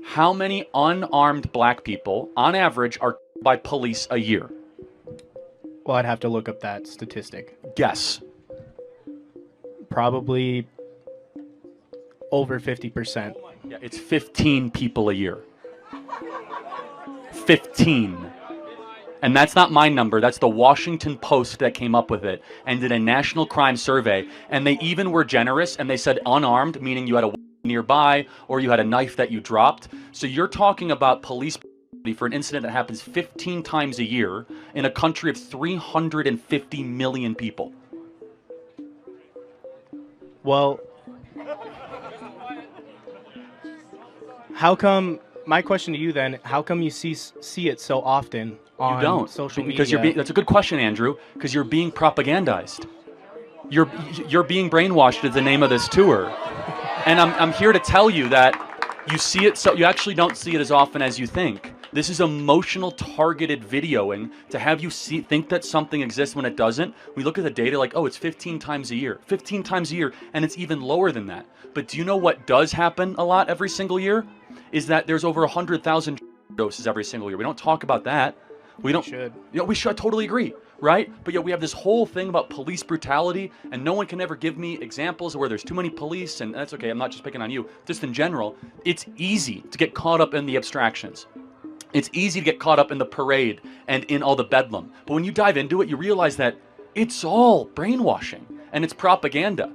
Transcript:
How many unarmed black people, on average, are by police a year? Well, I'd have to look up that statistic. Guess. Probably over 50%. Yeah, it's 15 people a year. 15. And that's not my number. That's the Washington Post that came up with it and did a national crime survey. And they even were generous and they said unarmed, meaning you had a nearby or you had a knife that you dropped. So you're talking about police for an incident that happens 15 times a year in a country of 350 million people. Well, how come? My question to you then: how come you see it so often on You don't. social Because media? that's a good question, Andrew, because you're being propagandized. You're being brainwashed is the name of this tour. And I'm here to tell you that you see it, so you actually don't see it as often as you think. This is emotional targeted videoing to have you think that something exists when it doesn't. We look at the data like, oh, it's 15 times a year. 15 times a year, and it's even lower than that. But do you know what does happen a lot every single year? Is that there's over 100,000 doses every single year. We don't talk about that. We don't. should. You know, we should. I totally agree, right? But yet we have this whole thing about police brutality, and no one can ever give me examples of where there's too many police, and that's okay. I'm not just picking on you. Just in general, it's easy to get caught up in the abstractions. It's easy to get caught up in the parade and in all the bedlam. But when you dive into it, you realize that it's all brainwashing and it's propaganda.